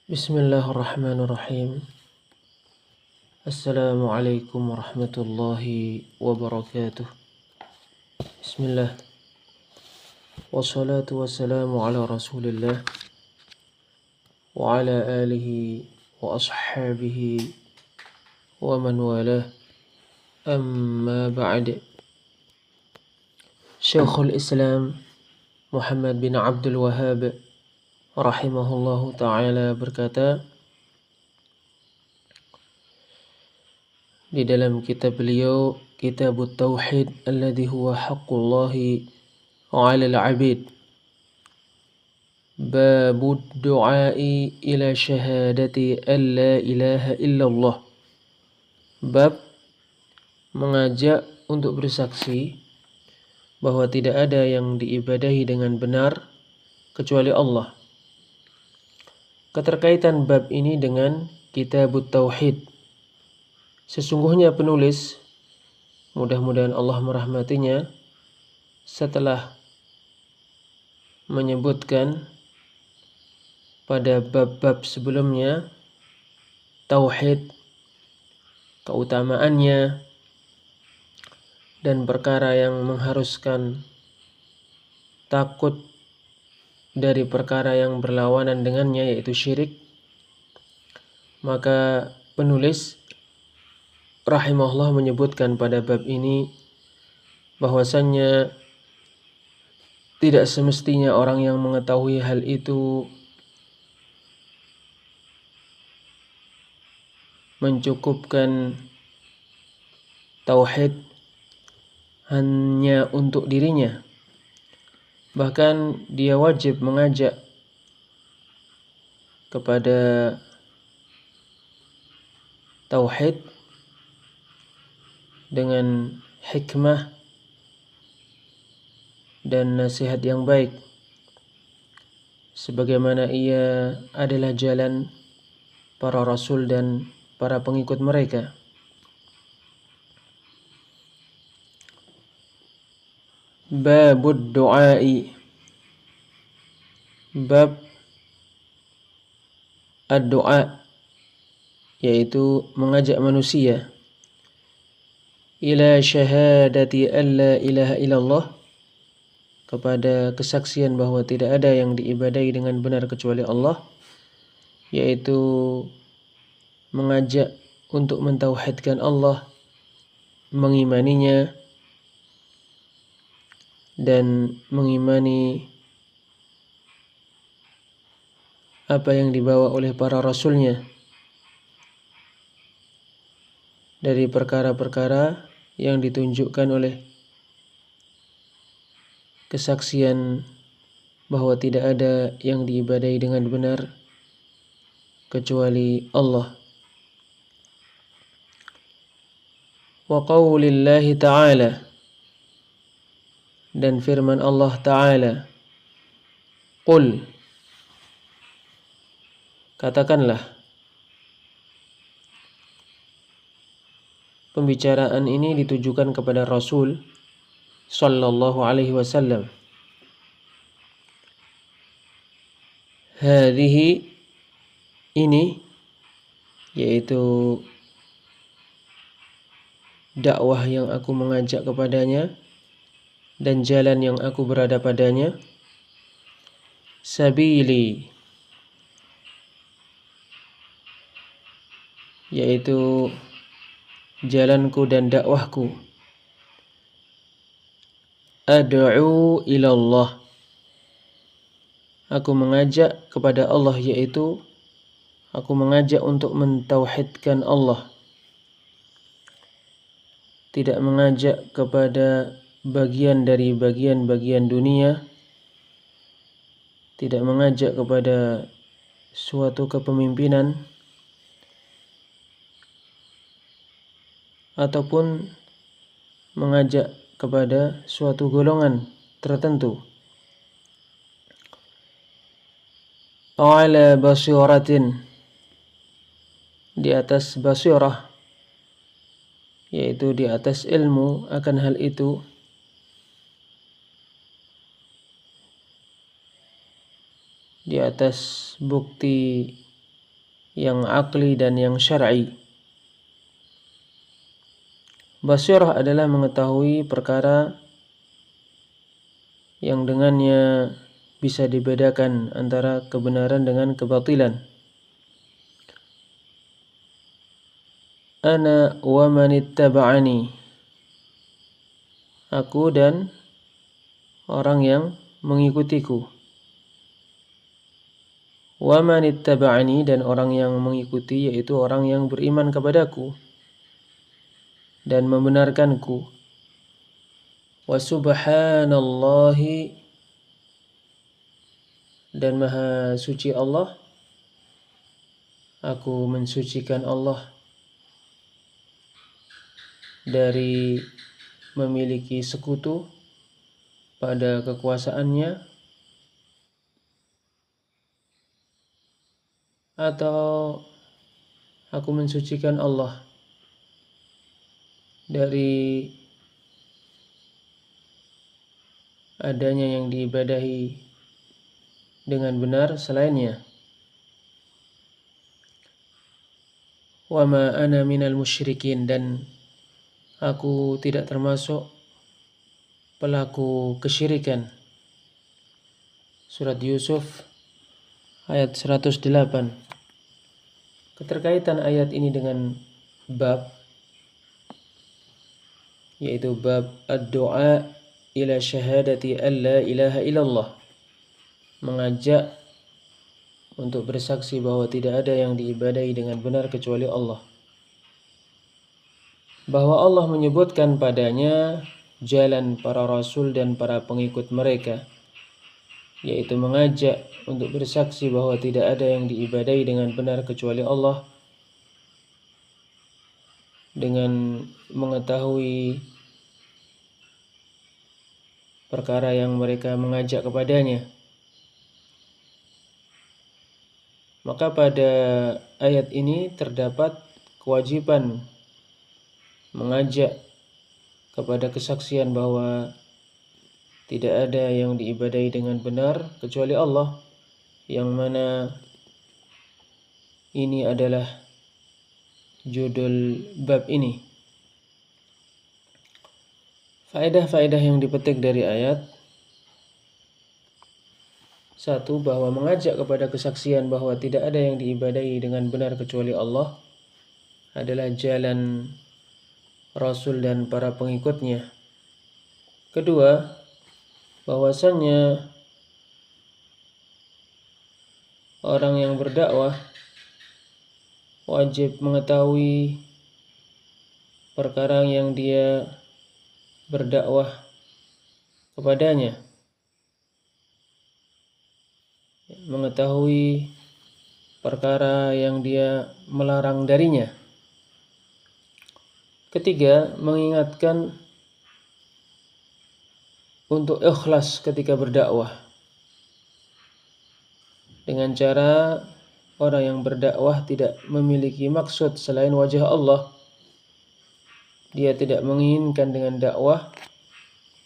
Bismillahirrahmanirrahim. Assalamualaikum warahmatullahi wabarakatuh. Bismillah. Wassalatu wassalamu ala rasulillah wa ala alihi wa ashabihi wa man walah. Amma ba'd. Syekhul Islam Muhammad bin Abdul Wahhab rahimahullahu ta'ala berkata di dalam kitab beliau, Kitabut Tauhid alladhi huwa haqqullahi 'alal 'abid, babud du'ai ila syahadati an la ilaha illallah, bab mengajak untuk bersaksi bahwa tidak ada yang diibadahi dengan benar kecuali Allah. Keterkaitan bab ini dengan Kitabut Tauhid. Sesungguhnya penulis, mudah-mudahan Allah merahmatinya, setelah menyebutkan pada bab-bab sebelumnya tauhid, keutamaannya, dan perkara yang mengharuskan takut dari perkara yang berlawanan dengannya, yaitu syirik, maka penulis rahimahullah menyebutkan pada bab ini bahwasannya tidak semestinya orang yang mengetahui hal itu mencukupkan tauhid hanya untuk dirinya. Bahkan dia wajib mengajak kepada tauhid dengan hikmah dan nasihat yang baik, sebagaimana ia adalah jalan para rasul dan para pengikut mereka. Babud du'ai, bab ad-du'a, yaitu mengajak manusia ila syahadati an la ilaha illallah, kepada kesaksian bahwa tidak ada yang diibadahi dengan benar kecuali Allah, yaitu mengajak untuk mentauhidkan Allah, mengimaninya, dan mengimani apa yang dibawa oleh para rasulnya dari perkara-perkara yang ditunjukkan oleh kesaksian bahwa tidak ada yang diibadahi dengan benar kecuali Allah. Wa qaulillahi ta'ala, dan firman Allah Ta'ala, Qul, katakanlah. Pembicaraan ini ditujukan kepada Rasul sallallahu alaihi wasallam. Hadhihi, ini, yaitu dakwah yang aku mengajak kepadanya dan jalan yang aku berada padanya, sabili, yaitu jalanku dan dakwahku, ad'u ilallah, aku mengajak kepada Allah, yaitu aku mengajak untuk mentauhidkan Allah, tidak mengajak kepada bagian dari bagian-bagian dunia, tidak mengajak kepada suatu kepemimpinan ataupun mengajak kepada suatu golongan tertentu. Ala basiratin, di atas basirah, yaitu di atas ilmu akan hal itu, di atas bukti yang akli dan yang syar'i. Basirah adalah mengetahui perkara yang dengannya bisa dibedakan antara kebenaran dengan kebatilan. Ana wa manittaba'ani, aku dan orang yang mengikutiku. Wa manittaba'ani, dan orang yang mengikuti yaitu orang yang beriman kepadaku dan membenarkanku. Wa subhanallahi, dan maha suci Allah, aku mensucikan Allah dari memiliki sekutu pada kekuasaannya, atau aku mensucikan Allah dari adanya yang diibadahi dengan benar selainnya. Wa ma ana minal musyrikin, dan aku tidak termasuk pelaku kesyirikan. Surat Yusuf ayat 108. Keterkaitan ayat ini dengan bab, yaitu bab ad-du'a ila syahadati an la ilaha illallah, mengajak untuk bersaksi bahwa tidak ada yang diibadahi dengan benar kecuali Allah. Bahwa Allah menyebutkan padanya jalan para rasul dan para pengikut mereka, yaitu mengajak untuk bersaksi bahwa tidak ada yang diibadahi dengan benar kecuali Allah, dengan mengetahui perkara yang mereka mengajak kepadanya. Maka pada ayat ini terdapat kewajiban mengajak kepada kesaksian bahwa tidak ada yang diibadahi dengan benar kecuali Allah, yang mana ini adalah judul bab ini. Faedah-faedah yang dipetik dari ayat: 1. Bahwa mengajak kepada kesaksian bahwa tidak ada yang diibadahi dengan benar kecuali Allah adalah jalan Rasul dan para pengikutnya. 2. Bahwasannya orang yang berdakwah wajib mengetahui perkara yang dia berdakwah kepadanya, mengetahui perkara yang dia melarang darinya. 3. Mengingatkan untuk ikhlas ketika berdakwah, dengan cara orang yang berdakwah tidak memiliki maksud selain wajah Allah. Dia tidak menginginkan dengan dakwah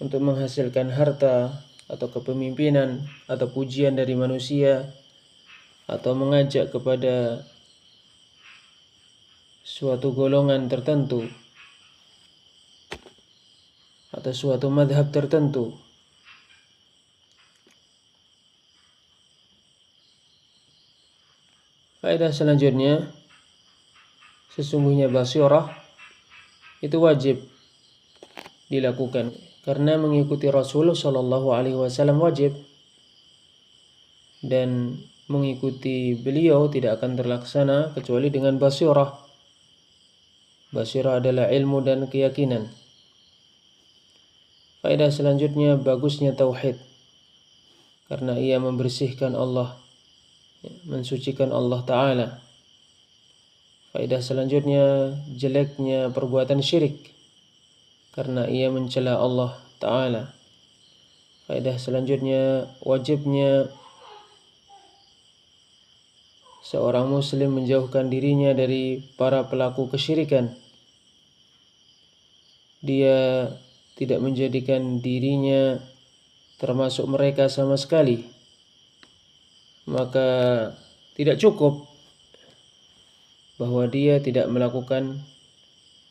untuk menghasilkan harta atau kepemimpinan atau pujian dari manusia, atau mengajak kepada suatu golongan tertentu atau suatu madhab tertentu. Faedah selanjutnya, sesungguhnya basirah itu wajib dilakukan karena mengikuti Rasul Shallallahu Alaihi Wasallam wajib, dan mengikuti beliau tidak akan terlaksana kecuali dengan basirah. Basirah adalah ilmu dan keyakinan. Faedah selanjutnya, bagusnya tauhid karena ia membersihkan Allah, mensucikan Allah Ta'ala. Faedah selanjutnya, jeleknya perbuatan syirik karena ia mencela Allah Ta'ala. Faedah selanjutnya, wajibnya seorang muslim menjauhkan dirinya dari para pelaku kesyirikan. Dia tidak menjadikan dirinya termasuk mereka sama sekali. Maka tidak cukup bahwa dia tidak melakukan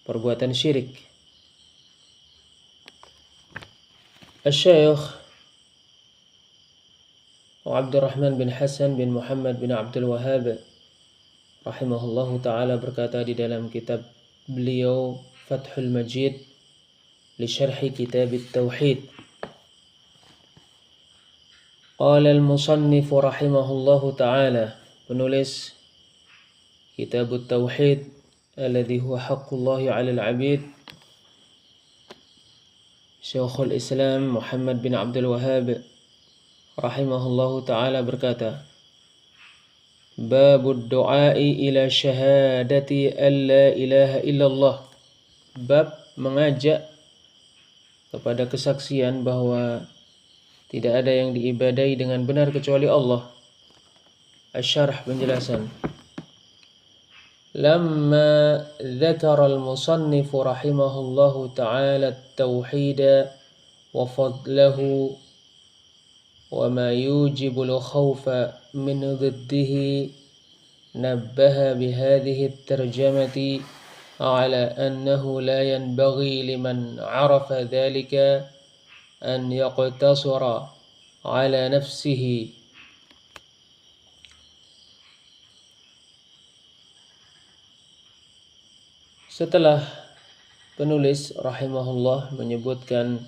perbuatan syirik. Asy-Syaikh Abdurrahman bin Hasan bin Muhammad bin Abdul Wahhab rahimahullahu ta'ala berkata di dalam kitab beliau Fathul Majid li syarhi kitab at-tauhid. Qala al-musannif rahimahullahu ta'ala, penulis kitab at-tauhid alladhi huwa haqqullahi 'alal 'abid, Syekhul Islam Muhammad bin Abdul Wahhab rahimahullahu ta'ala berkata, Babud du'ai ila syahadati an la ilaha illallah, bab mengajak kepada kesaksian bahwa tidak ada yang diibadai dengan benar kecuali Allah. Asy-syarh, penjelasan. Lamma dzakara al-musannif rahimahullahu ta'ala at-tauhid wa fadlahu wa ma yujibu al-khawfa min dhiddihi nabbaha bihadhihi at-tarjamati ala annahu la yanbaghi liman 'arafa dhalika an yaqtasira ala nafsihi. Setelah penulis rahimahullah menyebutkan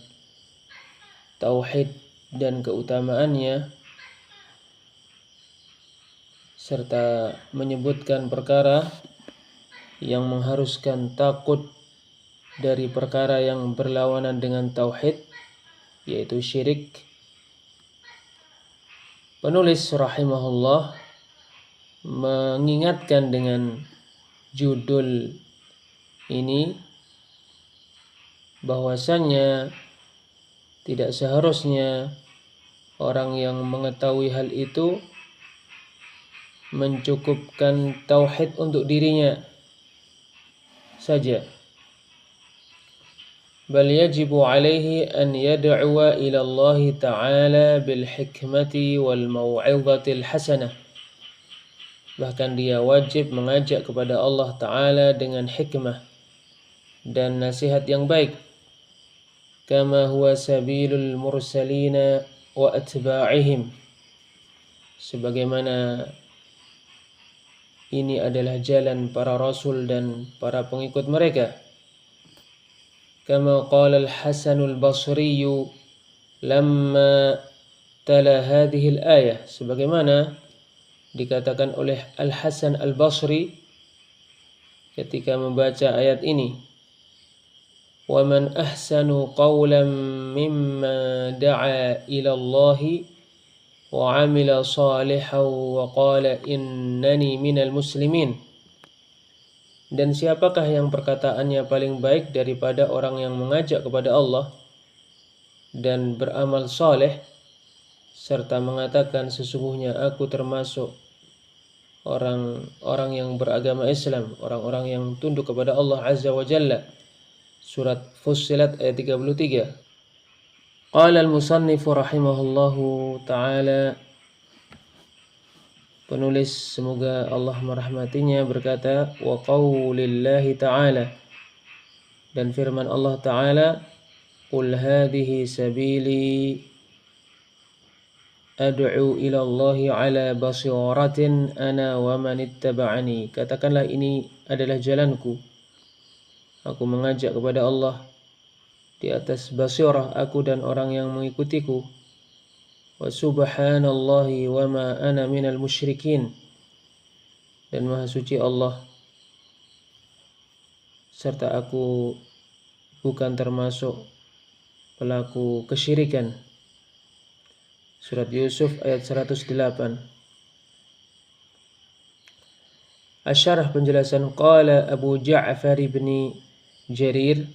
tauhid dan keutamaannya serta menyebutkan perkara yang mengharuskan takut dari perkara yang berlawanan dengan tauhid, yaitu syirik, penulis rahimahullah mengingatkan dengan judul ini bahwasannya tidak seharusnya orang yang mengetahui hal itu mencukupkan tauhid untuk dirinya saja, bal yajibu alaihi an yad'uwa ila Allah ta'ala bil hikmati wal mau'izatil hasanah. Bahkan dia wajib mengajak kepada Allah Ta'ala dengan hikmah dan nasihat yang baik, kama huwa sabilul mursalina wa atba'ihim, sebagaimana ini adalah jalan para rasul dan para pengikut mereka. Kama qala al-Hasan al-Basri lamma tala hadhihi al-ayah, sebagaimana dikatakan oleh Al-Hasan al-Basri ketika membaca ayat ini, wa man ahsanu qawlan mimma da'a ila Allah wa 'amila salihan wa qala innani minal muslimin. Dan siapakah yang perkataannya paling baik daripada orang yang mengajak kepada Allah dan beramal saleh serta mengatakan sesungguhnya aku termasuk orang-orang yang beragama Islam, orang-orang yang tunduk kepada Allah Azza wa Jalla. Surat Fussilat ayat 33. Qala al-musannif rahimahullahu ta'ala, penulis semoga Allah merahmatinya berkata, wa qaulillahi ta'ala, dan firman Allah Ta'ala, qul hadhihi sabili ad'u ila Allahi ala basiratin ana wa man ittaba'ani. Katakanlah ini adalah jalanku, aku mengajak kepada Allah di atas basirah, aku dan orang yang mengikutiku. Wa subhanallahi wa ma ana minal musyrikin, dan maha suci Allah serta aku bukan termasuk pelaku kesyirikan. Surat Yusuf ayat 108. Asy-syarh, penjelasan. Qala Abu Ja'far bin Jarir,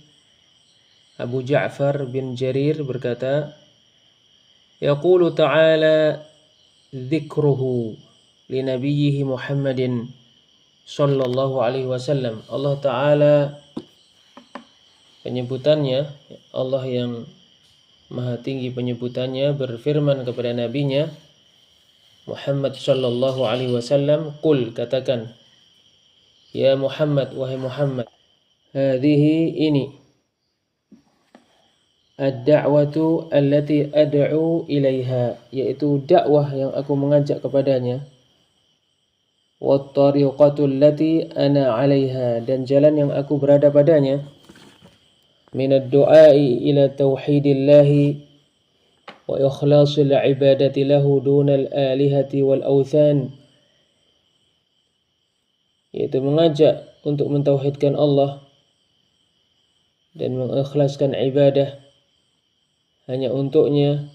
Abu Ja'far bin Jarir berkata, yaqulu ta'ala dzikruhu li nabiyhi Muhammadin sallallahu alaihi wasallam. Allah Ta'ala penyebutannya, Allah yang maha tinggi penyebutannya, berfirman kepada nabinya Muhammad sallallahu alaihi wasallam, qul, katakan, ya Muhammad, wahai Muhammad. Hadhihi ini ad-da'watu allati ad'u ilaiha, yaitu dakwah yang aku mengajak kepadanya. Wat-tariqatu allati ana 'alaiha, dan jalan yang aku berada padanya. Minad du'ai ila tauhidillahi wa ikhlasil ibadati lahu dunal alihati wal awthan, yaitu mengajak untuk mentauhidkan Allah dan mengikhlaskan ibadah hanya untuknya,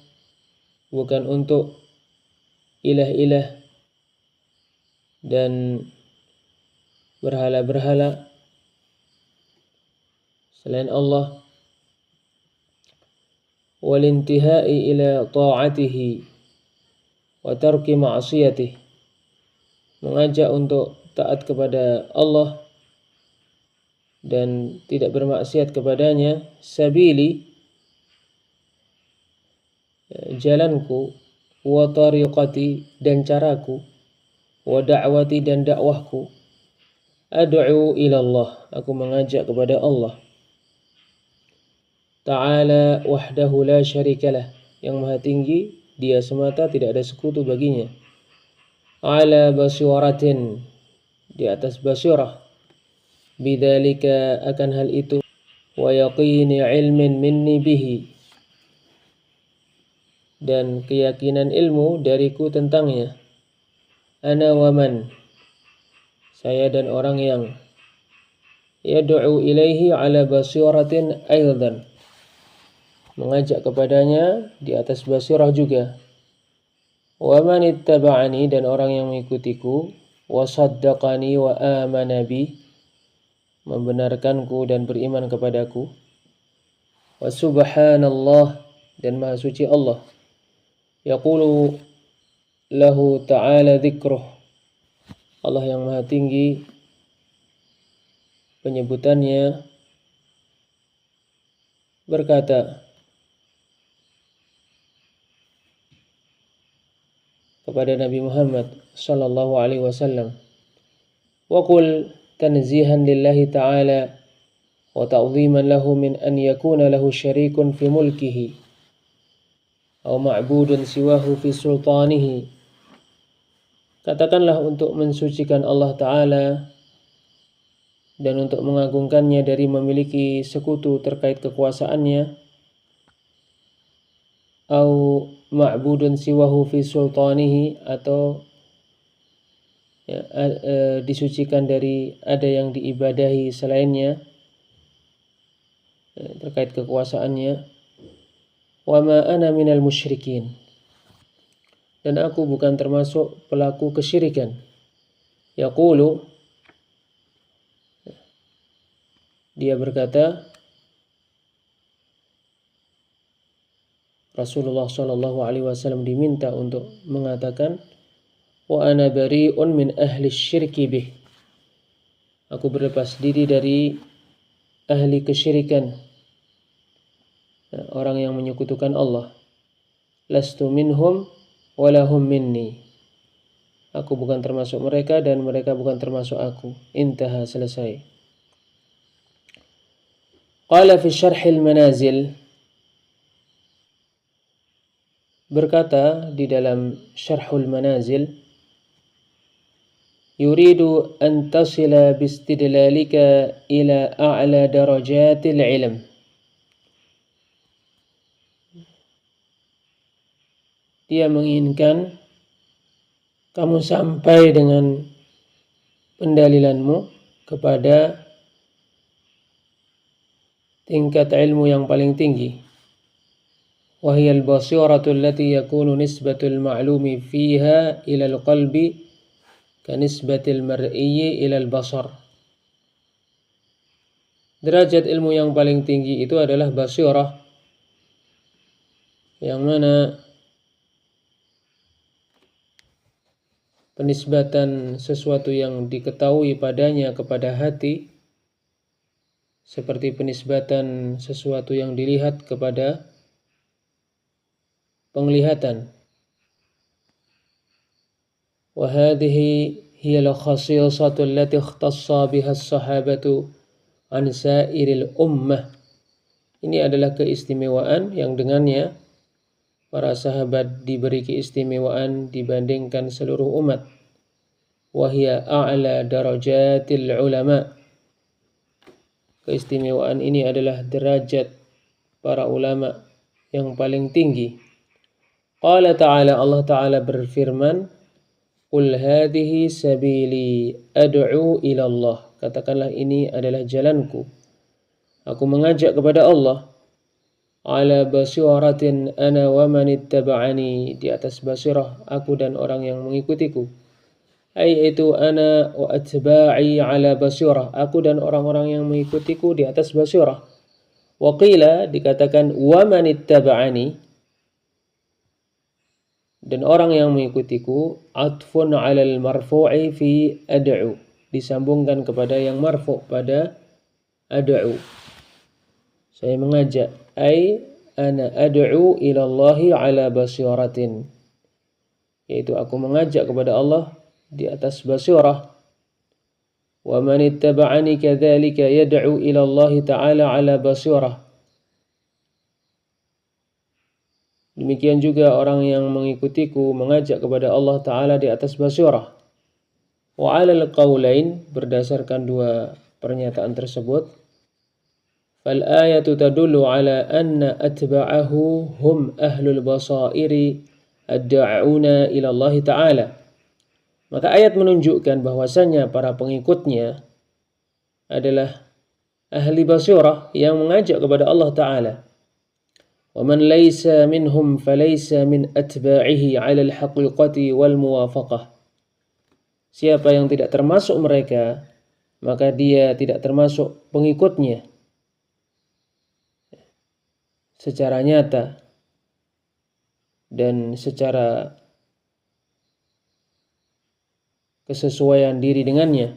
bukan untuk ilah-ilah dan berhala-berhala selain Allah. Wal intihai ila ta'atihi wa tarki ma'siyatihi, mengajak untuk taat kepada Allah dan tidak bermaksiat kepadanya. Sabili, jalanku, wa tariqati, dan caraku, wa da'wati, dan dakwahku, ad'u ila Allah, aku mengajak kepada Allah. Ta'ala wahdahu la syarikalah, yang maha tinggi, dia semata, tidak ada sekutu baginya. Ala basiratin, di atas basirah, bidzalika, akan hal itu, wa yaqini ilmin minni bihi, dan keyakinan ilmu dariku tentangnya. Ana wa man, saya dan orang yang yad'u ilaihi ala basiratin aidan, mengajak kepadanya di atas basirah juga. Wa man ittaba'ani, dan orang yang mengikutiku. Wa saddaqani wa amana bi, membenarkanku dan beriman kepadaku. Wa subhanallah, dan maha suci Allah. Yaqulu lahu ta'ala dzikruh, Allah yang maha tinggi penyebutannya berkata kepada Nabi Muhammad sallallahu alaihi wasallam, wa qul tanzihan lillahi ta'ala wa ta'ziman lahu min an yakuna lahu syarikun fi mulkihi aw ma'budun siwahu fi sultanihi. Katakanlah untuk mensucikan Allah Ta'ala dan untuk mengagungkannya dari memiliki sekutu terkait kekuasaannya, au ma'budun siwahu fi sultanihi, atau disucikan dari ada yang diibadahi selainnya terkait kekuasaannya. Wa ma ana minal musyrikin, dan aku bukan termasuk pelaku kesyirikan. Yaqulu, dia berkata, Rasulullah sallallahu alaihi wasallam diminta untuk mengatakan, wa ana bari'un min ahli syirki bih, aku berlepas diri dari ahli kesyirikan, orang yang menyekutukan Allah. Lastu minhum walahum minni, aku bukan termasuk mereka dan mereka bukan termasuk aku. Intaha, selesai. Qala fi syarhil manazil, berkata di dalam syarhul manazil, yuridu an tasila bistidlalika ila a'la darajatil ilm, dia menginginkan kamu sampai dengan pendalilanmu kepada tingkat ilmu yang paling tinggi. Wahiyal basiratul lati yakunu nisbatul ma'lumi fiha ilal qalbi kanisbatil mar'iyyi ilal basar. Derajat ilmu yang paling tinggi itu adalah basirah, yang mana penisbatan sesuatu yang diketahui padanya kepada hati seperti penisbatan sesuatu yang dilihat kepada penglihatan. Wa hadhihi hiya al-khasisatu allati ikhtassa biha as-sahabatu an sa'iril ummah. Ini adalah keistimewaan yang dengannya para sahabat diberi keistimewaan dibandingkan seluruh umat. Wa hiya a'la darajatil ulama. Keistimewaan ini adalah derajat para ulama yang paling tinggi. Qala ta'ala, Allah Ta'ala berfirman, Qul hadhihi sabili ad'u ila Allah. Katakanlah ini adalah jalanku. Aku mengajak kepada Allah. Ala basiratin ana wa man ittaba'ani. Di atas basirah aku dan orang yang mengikutiku. Yaitu ana wa atba'i ala basirah. Aku dan orang-orang yang mengikutiku di atas basirah. Wa qila dikatakan wa man ittaba'ani. Dan orang yang mengikutiku atfun 'alal marfu'i fi ad'u, disambungkan kepada yang marfu' pada ad'u. Saya mengajak, ana ad'u ila Allahi 'ala basiratin, yaitu aku mengajak kepada Allah di atas basirah. Wa man ittaba'ani kadzalika yad'u ila Allah ta'ala 'ala basirah. Demikian juga orang yang mengikutiku mengajak kepada Allah Ta'ala di atas basirah. Wa 'alal qaulain, berdasarkan dua pernyataan tersebut, fal ayatu tadullu ala anna atba'ahu hum ahlul basairi ad-da'una ila Allah Ta'ala. Maka ayat menunjukkan bahwasanya para pengikutnya adalah ahli basirah yang mengajak kepada Allah Ta'ala. وَمَنْ لَيْسَ مِنْهُمْ فَلَيْسَ مِنْ أَتْبَاعِهِ عَلَى الْحَقِيقَةِ وَالْمُوَافَقَةِ. Siapa yang tidak termasuk mereka, maka dia tidak termasuk pengikutnya secara nyata dan secara kesesuaian diri dengannya.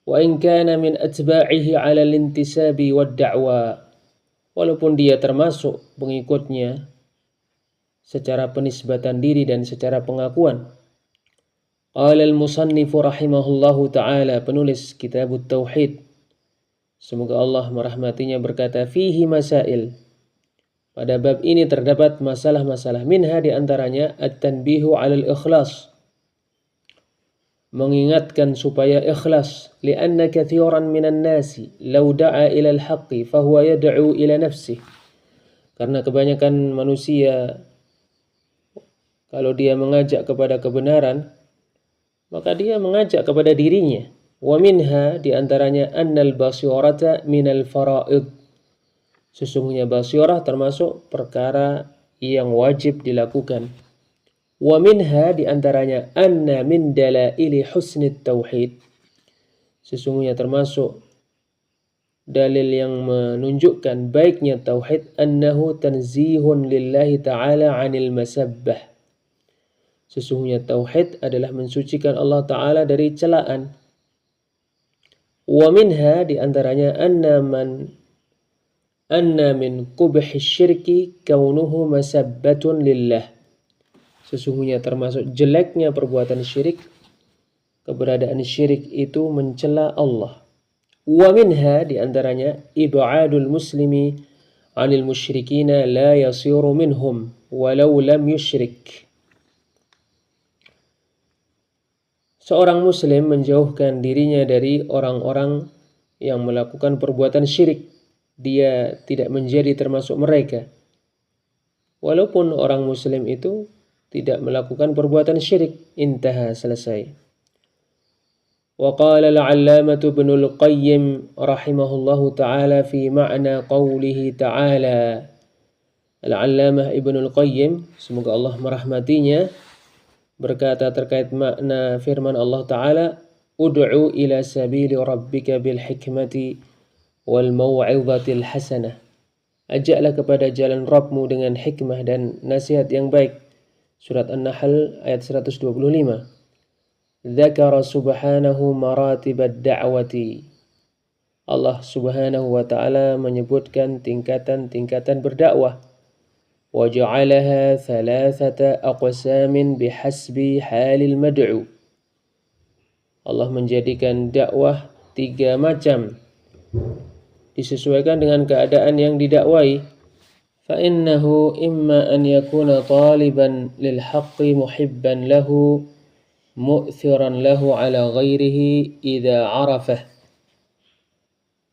وَإِنْ كَانَ مِنْ أَتْبَاعِهِ عَلَى الْإِنْتِسَابِ وَالدَّعْوَى. Walaupun dia termasuk pengikutnya secara penisbatan diri dan secara pengakuan. Qala al-musannifu rahimahullahu ta'ala, penulis kitab Tauhid, semoga Allah merahmatinya, berkata, fihi masail. Pada bab ini terdapat masalah-masalah, minha diantaranya at-tanbihu 'alal ikhlas, mengingatkan supaya ikhlas, lianna kathiran minan nasi law da'a ila al-haqqi fahuwa yad'u ila nafsihi. Karena kebanyakan manusia kalau dia mengajak kepada kebenaran, maka dia mengajak kepada dirinya. Wa minha diantaranya annal basirata minal fara'id. Sesungguhnya basirah termasuk perkara yang wajib dilakukan. Wa minha diantaranya anna min dalaili husnit tauhid. Sesungguhnya termasuk dalil yang menunjukkan baiknya tauhid, annahu tanzihun lillahi ta'ala 'anil masabbah. Sesungguhnya tauhid adalah mensucikan Allah Ta'ala dari celaan. Wa minha diantaranya anna min qubhi syirki kaunuhu masabbatun lillah. Sesungguhnya termasuk jeleknya perbuatan syirik, keberadaan syirik itu mencela Allah. Wa minha diantaranya ib'adul muslimi 'anil musyrikina la yasiru minhum walau lam yusyrik. Seorang muslim menjauhkan dirinya dari orang-orang yang melakukan perbuatan syirik. Dia tidak menjadi termasuk mereka, walaupun orang muslim itu tidak melakukan perbuatan syirik. Intaha, selesai. Wa qala al-'allamatu Ibnul Qayyim rahimahullahu ta'ala fi ma'na qawlihi ta'ala. Al-'allamah Ibnul Qayyim, semoga Allah merahmatinya, berkata terkait makna firman Allah Ta'ala, ud'u ila sabili rabbika bil hikmati wal mau'izatil hasanah. Ajaklah kepada jalan Rabbmu dengan hikmah dan nasihat yang baik. Surat An-Nahl ayat 125. Dzakara subhanahu maratibad da'wati. Allah Subhanahu wa ta'ala menyebutkan tingkatan-tingkatan berdakwah. Wa ja'alaha thalathata aqsamin bihasbi halil mad'u. Allah menjadikan dakwah 3 macam, disesuaikan dengan keadaan yang didakwai. Fa innahu imma an yakuna taliban lil haqqi muhibban lahu mu'thiran lahu ala ghairihi idza arafah.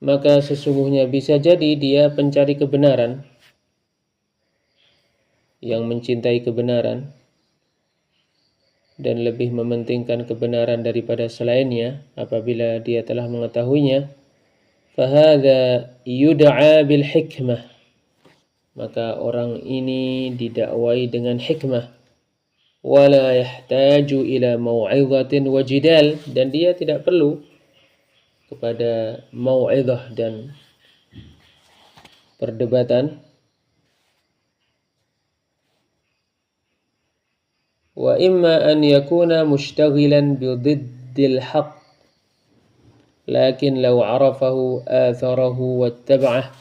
Maka sesungguhnya bisa jadi dia pencari kebenaran, yang mencintai kebenaran dan lebih mementingkan kebenaran daripada selainnya apabila dia telah mengetahuinya. Fahadha yud'a bil hikmah, maka orang ini didakwai dengan hikmah. Wala yahtaju ila mau'izatin wa jidal, dan dia tidak perlu kepada mau'izah dan perdebatan. Wa imma an yakuna mushtaghilan bi dhiddil haqq lakin law arafahu atharahu wattaba'ah,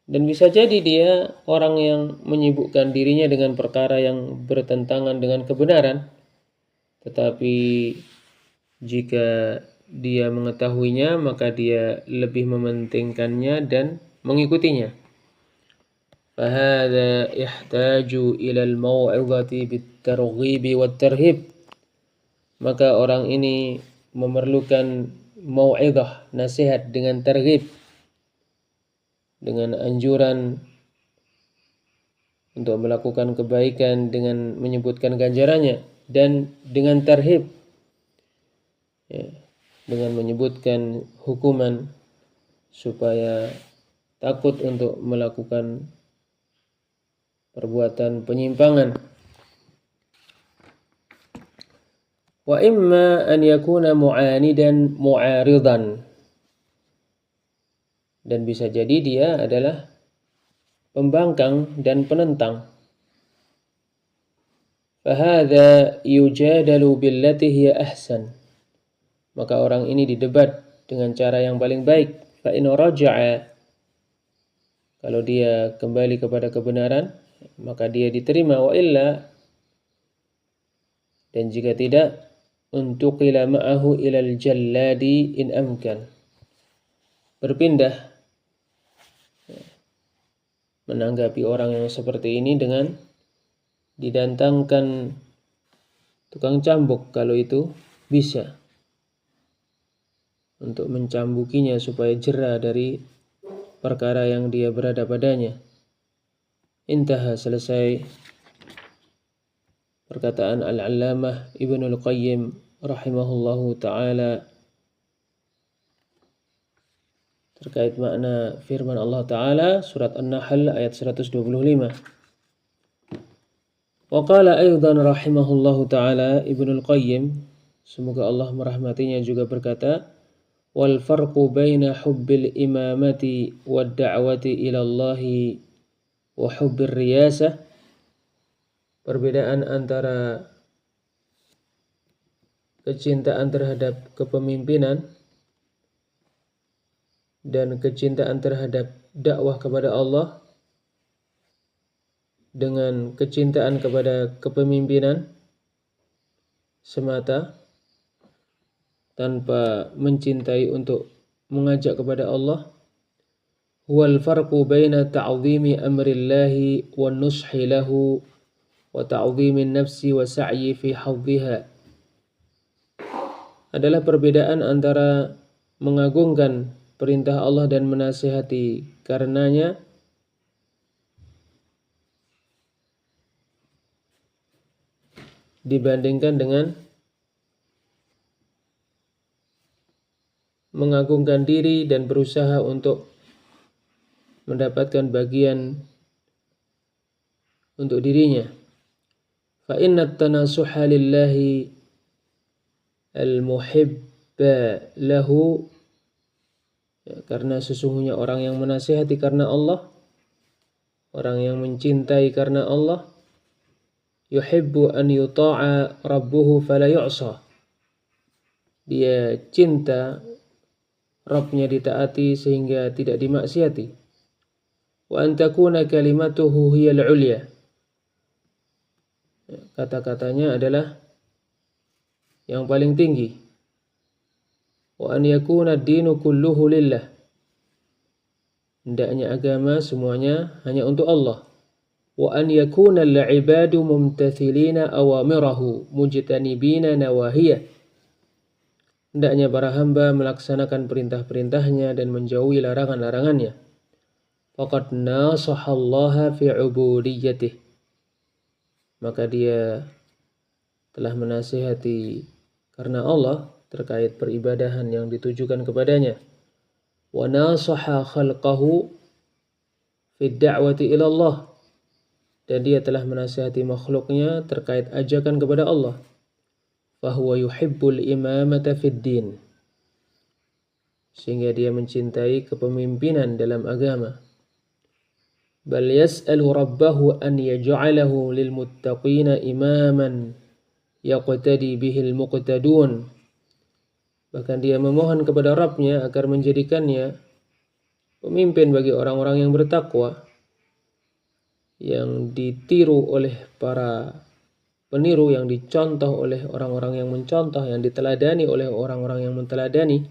dan bisa jadi dia orang yang menyibukkan dirinya dengan perkara yang bertentangan dengan kebenaran, tetapi jika dia mengetahuinya maka dia lebih mementingkannya dan mengikutinya. Fahadha yahtaju ila al-mau'izati bit-targhib wat-tarhib, maka orang ini memerlukan mau'izah, nasihat dengan targhib, dengan anjuran untuk melakukan kebaikan dengan menyebutkan ganjarannya, dan dengan tarhib, dengan menyebutkan hukuman supaya takut untuk melakukan perbuatan penyimpangan. Wa imma an yakuna mu'anidan mu'aridan, dan bisa jadi dia adalah pembangkang dan penentang. Fahadha yujadalu billati hiya ahsan, maka orang ini didebat dengan cara yang paling baik. Fa in raja'a, kalau dia kembali kepada kebenaran maka dia diterima. Wa illa, dan jika tidak, untuqila ma'ahu ilal jalladi in amkan, berpindah menanggapi orang yang seperti ini dengan didatangkan tukang cambuk kalau itu bisa, untuk mencambukinya supaya jera dari perkara yang dia berada padanya. Intaha, selesai perkataan Al-Allamah Ibnul Qayyim rahimahullahu ta'ala terkait makna firman Allah Ta'ala surat An-Nahl ayat 125. Wa qala aydan rahimahullahu ta'ala Ibnul Qayyim, semoga Allah merahmatinya, juga berkata, wal farqu baina hubbil imamati wad da'wati ila Allahi wa hubbir riyasah, perbedaan antara kecintaan terhadap kepemimpinan dan kecintaan terhadap dakwah kepada Allah dengan kecintaan kepada kepemimpinan semata tanpa mencintai untuk mengajak kepada Allah. Wal farqu baina ta'zimi amrillahi wan nushi lahu wa ta'zimin nafsi wa sa'yi fi hadhiha, adalah perbedaan antara mengagungkan perintah Allah dan menasihati karenanya dibandingkan dengan mengagungkan diri dan berusaha untuk mendapatkan bagian untuk dirinya. Fa inna at-tanasuha lillahi al-muhibba lahu, karena sesungguhnya orang yang menasihati karena Allah, orang yang mencintai karena Allah, yuhibbu an yuta'a rabbuhu fala yu'sa, dia cinta Rabbnya ditaati sehingga tidak dimaksiati. Wa an takuna kalimatuhu hiyal ulya, kata-katanya adalah yang paling tinggi. Wa an yakuna ad-dinu kulluhu lillah. Hendaknya agama semuanya hanya untuk Allah. Wa an yakuna al-'ibadu mumtathilina awamirahu mujtanibina nawahiyah. Hendaknya para hamba melaksanakan perintah-perintahnya dan menjauhi larangan-larangannya. Faqad nasahallaha fi 'ubudiyyatih. Maka dia telah menasihati karena Allah terkait peribadahan yang ditujukan kepadanya. Wa nasaha khalqahu fi da'wati ila Allah. Dan dia telah menasihati makhluknya terkait ajakan kepada Allah. Fahuwa yuhibbul imamata fid din. Sehingga dia mencintai kepemimpinan dalam agama. Bal yas'alu rabbahu an yaj'alahu lil muttaqina imaman yaqtadi bihil muqtadun. Bahkan dia memohon kepada Rabbnya agar menjadikannya pemimpin bagi orang-orang yang bertakwa, yang ditiru oleh para peniru, yang dicontoh oleh orang-orang yang mencontoh, yang diteladani oleh orang-orang yang menteladani.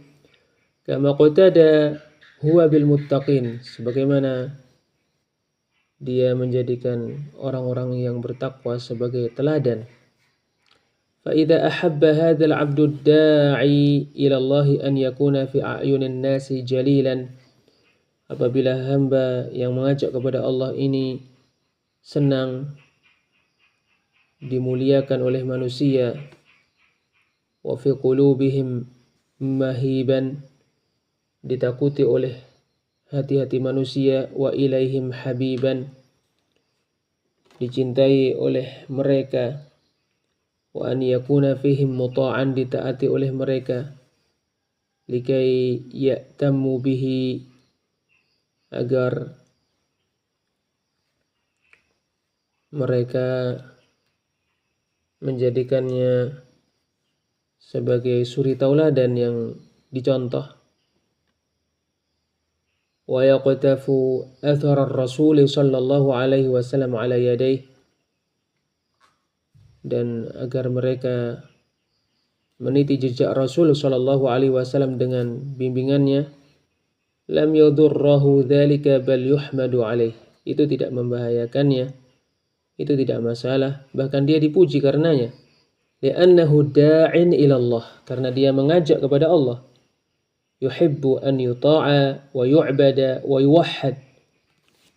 Kama qatada huwa bil muttaqin, sebagaimana dia menjadikan orang-orang yang bertakwa sebagai teladan. فإذا أحب هذا العبد الداعي إلى الله أن يكون في أعين الناس جليلا, apabila hamba yang mengajak kepada Allah ini senang dimuliakan oleh manusia, wa fi qulubihim mahiban, ditakuti oleh hati-hati manusia, wa ilaihim habiban, dicintai oleh mereka, wa an yakuna fihim muta'an, ditaati oleh mereka, likai ya'tammu bihi, agar mereka menjadikannya sebagai suri tauladan yang dicontoh. Wa yaqtafu athar ar-rasul sallallahu alaihi wasallam ala yadayhi, dan agar mereka meniti jejak Rasul sallallahu alaihi wasallam dengan bimbingannya. Lam yadurrahu dzalika bal yuhmadu alaih, itu tidak membahayakannya, itu tidak masalah, bahkan dia dipuji karenanya. Li'annahu da'in ila Allah, karena dia mengajak kepada Allah. Yuhibbu an yuta'a wa yu'bada wa yuwahhad,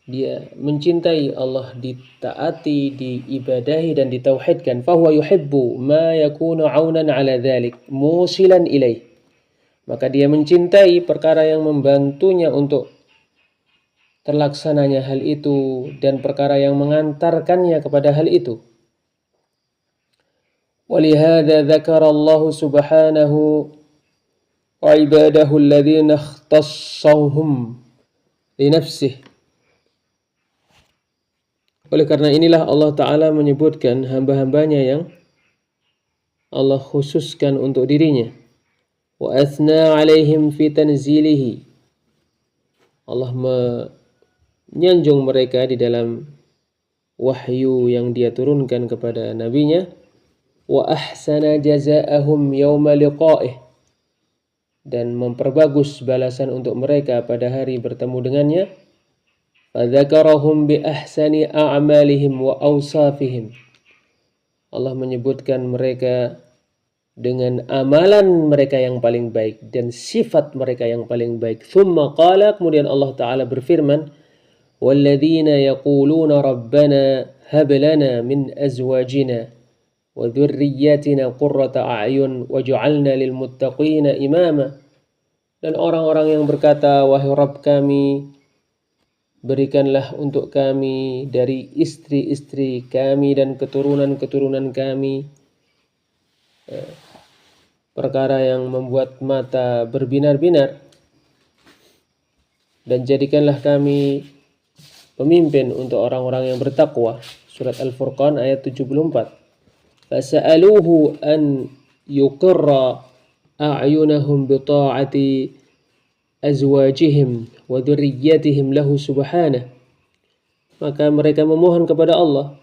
dia mencintai Allah, ditaati, diibadahi dan ditauhidkan. Fahuwa yuhibbu ma yakunu 'aunan 'ala dzalik musilan ilaih, maka dia mencintai perkara yang membantunya untuk terlaksananya hal itu dan perkara yang mengantarkannya kepada hal itu. Walihada dzakara Allah subhanahu wa ibadahu alladhina ikhtassahum li nafsihi. Oleh karena inilah Allah Ta'ala menyebutkan hamba-hambanya yang Allah khususkan untuk dirinya. Wa athna alaihim fi tanzilihi, Allah menyanjung mereka di dalam wahyu yang dia turunkan kepada nabinya. Wa ahsana jazaa'ahum yawma liqa'ih, dan memperbagus balasan untuk mereka pada hari bertemu dengannya. Fadzakarahum bi ahsani a'malihim wa awsafihim, Allah menyebutkan mereka dengan amalan mereka yang paling baik dan sifat mereka yang paling baik. Tsumma qala, kemudian Allah Ta'ala berfirman, walladzina yaquluna rabbana hab lana min azwajina wa dhurriyyatina qurrata a'yun waj'alna lil muttaqina imama. Dan orang-orang yang berkata, wahai Rabb kami, berikanlah untuk kami dari istri-istri kami dan keturunan-keturunan kami perkara yang membuat mata berbinar-binar, dan jadikanlah kami pemimpin untuk orang-orang yang bertakwa. Surat Al-Furqan ayat 74. Fasa'aluhu an yuqirra a'yunahum bi ta'ati azwajihim wa dzurriyyatihim lahu subhanahu, maka mereka memohon kepada Allah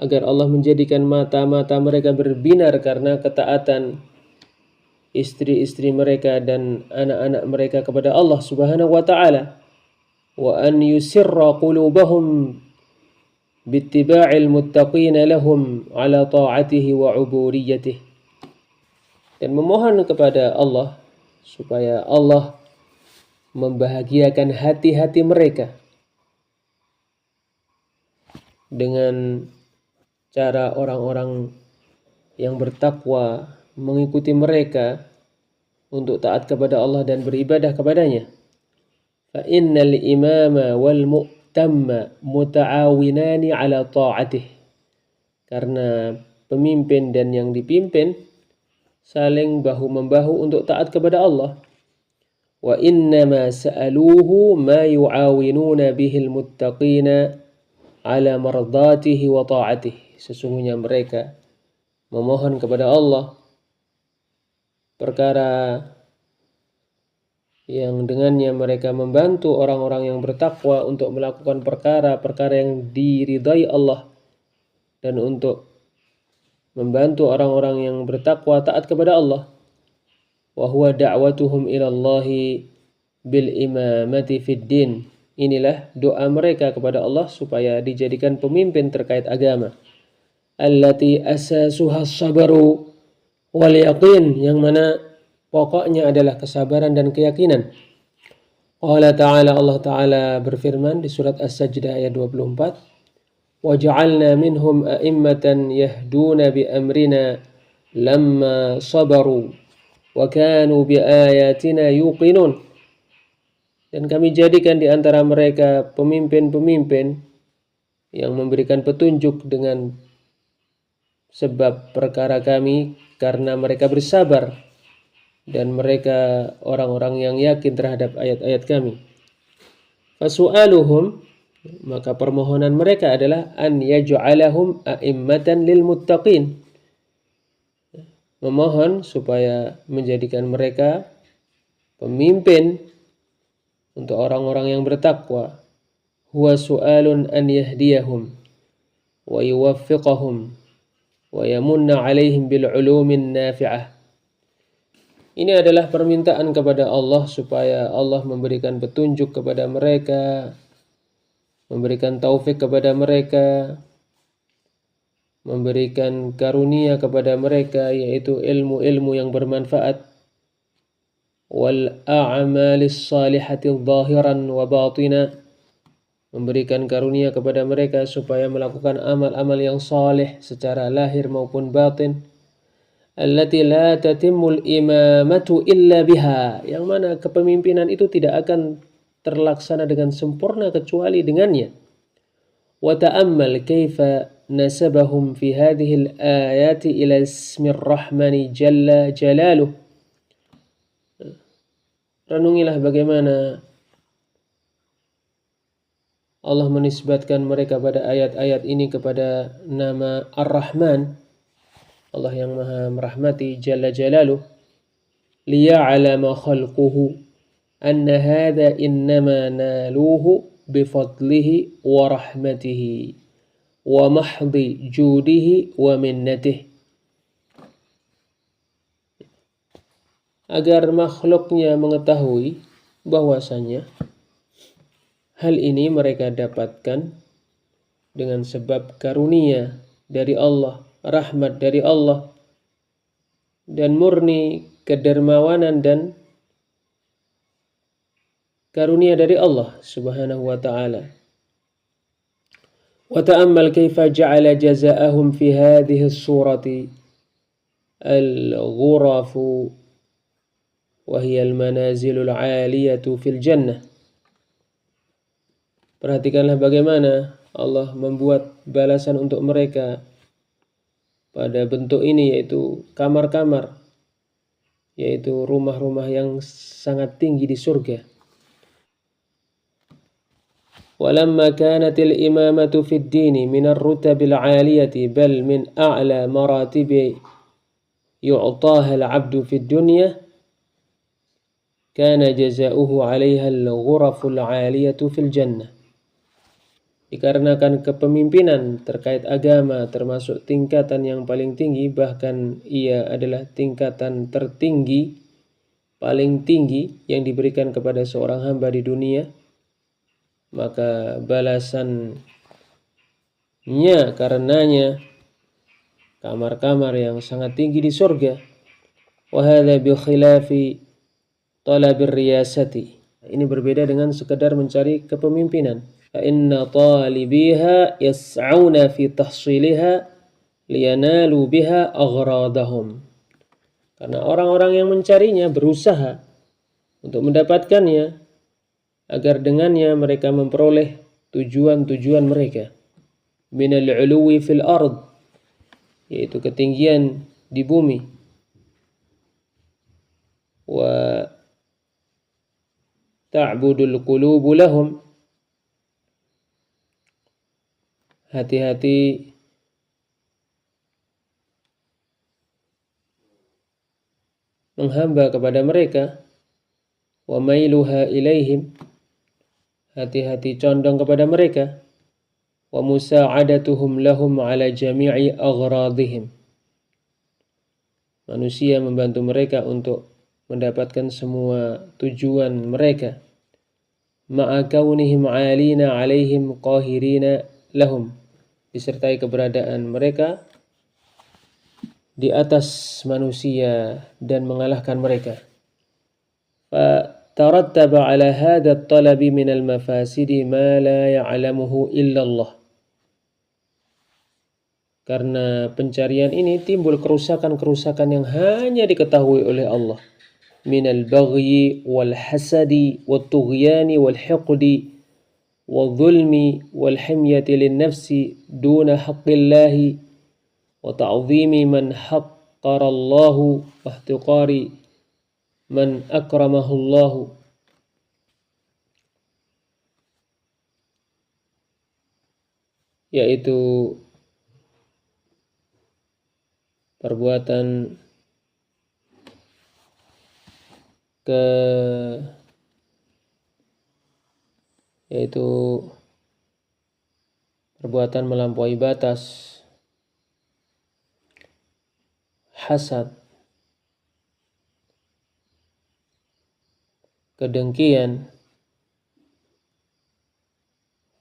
agar Allah menjadikan mata-mata mereka berbinar karena ketaatan istri-istri mereka dan anak-anak mereka kepada Allah Subhanahu wa taala, wa an yusirra qulubahum bittiba'il muttaqin lahum ala ta'atihi wa ubudiyyatihi, dan memohon kepada Allah supaya Allah membahagiakan hati-hati mereka dengan cara orang-orang yang bertakwa mengikuti mereka untuk taat kepada Allah dan beribadah kepadanya. Fa innal imama wal mu'tamma muta'awinani ala ta'atih, karena pemimpin dan yang dipimpin saling bahu-membahu untuk taat kepada Allah. Wa innama sa'aluhu ma yu'awinuna bihil muttaqina ala mardatihi wa ta'atihi. Sesungguhnya mereka memohon kepada Allah perkara yang dengannya mereka membantu orang-orang yang bertakwa untuk melakukan perkara-perkara yang diridai Allah, dan untuk membantu orang-orang yang bertakwa taat kepada Allah. Wa huwa da'watuhum ila Allahi bil imamati fid din. Inilah doa mereka kepada Allah supaya dijadikan pemimpin terkait agama. Allati asasuha sabaru wal yaqin, yang mana pokoknya adalah kesabaran dan keyakinan. Allah Ta'ala berfirman di surat As-Sajdah ayat 24, وَجَعَلْنَا مِنْهُمْ أَئِمَّةً يَهْدُونَ بِأَمْرِنَا لَمَّا صَبَرُوا وَكَانُوا بِآيَاتِنَا يُوقِنُونَ. Dan kami jadikan di antara mereka pemimpin-pemimpin yang memberikan petunjuk dengan sebab perkara kami, karena mereka bersabar dan mereka orang-orang yang yakin terhadap ayat-ayat kami. Fasu'aluhum, maka permohonan mereka adalah an yaj'alahum a'immatan lil muttaqin, memohon supaya menjadikan mereka pemimpin untuk orang-orang yang bertakwa. Huwa su'alun an yahdiyahum wa yuwaffiqahum wa yamunna alaihim bil ulumin nafi'ah. Ini adalah permintaan kepada Allah supaya Allah memberikan petunjuk kepada mereka, memberikan taufik kepada mereka, memberikan karunia kepada mereka, yaitu ilmu-ilmu yang bermanfaat, wal a'malis salihati zahiran wa batina, memberikan karunia kepada mereka supaya melakukan amal-amal yang saleh secara lahir maupun batin. Allati la tatimmul imamatu illa biha, yang mana kepemimpinan itu tidak akan terlaksana dengan sempurna kecuali dengannya. Wa ta'ammal kaifa nasabahum fi hadhihi al-ayati ila ismir rahmani jalla jalaluh. Renungilah bagaimana Allah menisbatkan mereka pada ayat-ayat ini kepada nama Ar-Rahman, Allah yang maha merahmati, Jalla Jalaluh. Liya'lama khalquhu anna hadha innama naluhu bifadlihi wa rahmatihi wa mahdi judihi wa minnatihi. Agar makhluknya mengetahui bahwasanya hal ini mereka dapatkan dengan sebab karunia dari Allah, rahmat dari Allah, dan murni kedermawanan dan karunia dari Allah Subhanahu wa ta'ala. Wa ta'ammal kaifa ja'ala jazaa'ahum fi hadhihi as-surati al-ghurafu wa hiya al-manazilul 'aliyatu fil jannah. Perhatikanlah bagaimana Allah membuat balasan untuk mereka pada bentuk ini, yaitu kamar-kamar, yaitu rumah-rumah yang sangat tinggi di surga. Walamma kanatil imamatu fid dini min ar-rutabil 'aliyati bal min a'la maratibi yu'taha al-'abdu fid dunya, kana jazaa'uhu 'alayha al-ghuraful 'aliyatu fil jannah. dikarenakan kepemimpinan terkait agama termasuk tingkatan yang paling tinggi, bahkan ia adalah tingkatan tertinggi, paling tinggi yang diberikan kepada seorang hamba di dunia, maka balasannya karenanya kamar-kamar yang sangat tinggi di surga. Wa hadza bi khilafi talabir riyasati. Ini berbeda dengan sekadar mencari kepemimpinan. Fa inna talibiha yas'auna fi tahsiliha liyanalu biha aghradahum. Karena orang-orang yang mencarinya berusaha untuk mendapatkannya agar dengannya mereka memperoleh tujuan-tujuan mereka. Minal 'uluwi fil ard, yaitu ketinggian di bumi, wa ta'budul qulubu lahum, hati-hati menghamba kepada mereka, wa mailuha ilaihim, hati-hati condong kepada mereka, wa musa'adatuhum lahum ala jami'i aghradihim, manusia membantu mereka untuk mendapatkan semua tujuan mereka, ma'a kaunihim 'alina 'alaihim qahirina lahum, disertai keberadaan mereka di atas manusia dan mengalahkan mereka. فترتب على هذا الطلب من المفاسد ما لا يعلمه إلا الله. Karena pencarian ini timbul kerusakan-kerusakan yang hanya diketahui oleh Allah. Minal bagyi wal hasadi wal tughyani wal hiqdi wal zulmi wal himyati lin nafsi duna haqqillahi wa ta'zimi man haqqarallahu wa ihtiqari man akramahullahu. Yaitu perbuatan yaitu perbuatan melampaui batas, hasad, kedengkian,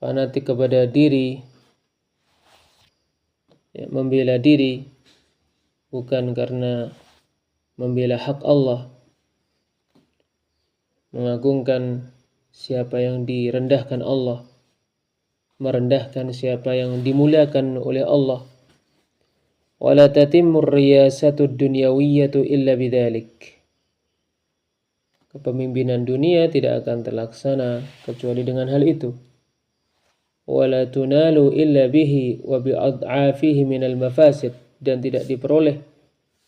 fanatik kepada diri, membela diri bukan karena membela hak Allah, mengagungkan siapa yang direndahkan Allah, merendahkan siapa yang dimuliakan oleh Allah. Wala tatimmu riyasatu dunyawiyyatu illa bidzalik. Kepemimpinan dunia tidak akan terlaksana kecuali dengan hal itu. Wala tunalu illa bihi wa bi'ad'afihi minal mafasid, dan tidak diperoleh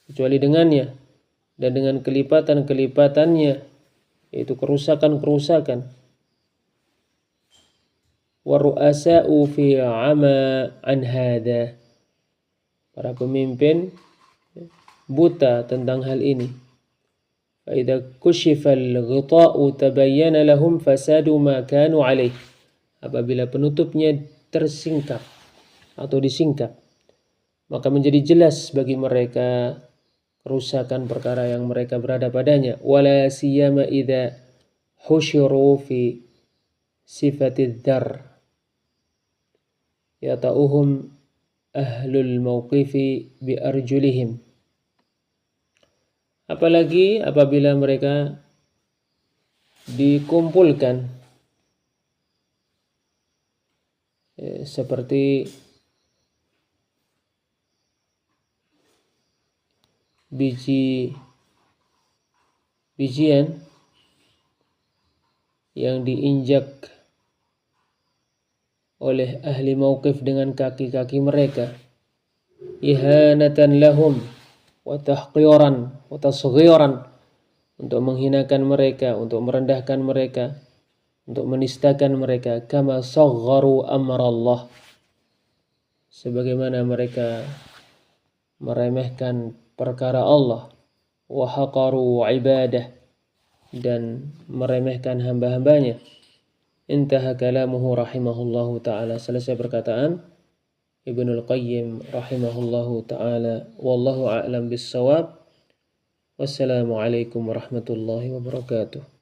kecuali dengannya dan dengan kelipatan-kelipatannya, yaitu kerusakan-kerusakan. Wa ru'asa'u fi 'ama an hadha. Para pemimpin buta tentang hal ini. Fa idza kushifa al-ghita'u tabayyana lahum fasadu ma kanu 'alaih. Apabila penutupnya tersingkap atau disingkap, maka menjadi jelas bagi mereka kerusakan perkara yang mereka berada padanya. Wala siyama idza husyiru fi sifatid dar yata'uhum ahlul mawqifi bi arjulihim. Apalagi apabila mereka dikumpulkan seperti bijian yang diinjak oleh ahli mauqif dengan kaki-kaki mereka, ihanatan lahum wa tahqiran wa tasghiran, untuk menghinakan mereka, untuk merendahkan mereka, untuk menistakan mereka. Kama sagharu amrallah, sebagaimana mereka meremehkan perkara Allah, wa haqaru ibadah, dan meremehkan hamba-hambanya. Intaha kalamuhu rahimahullahu ta'ala. Selesai perkataan Ibnul Qayyim rahimahullahu ta'ala. Wallahu a'lam bissawab. Wassalamualaikum warahmatullahi wabarakatuh.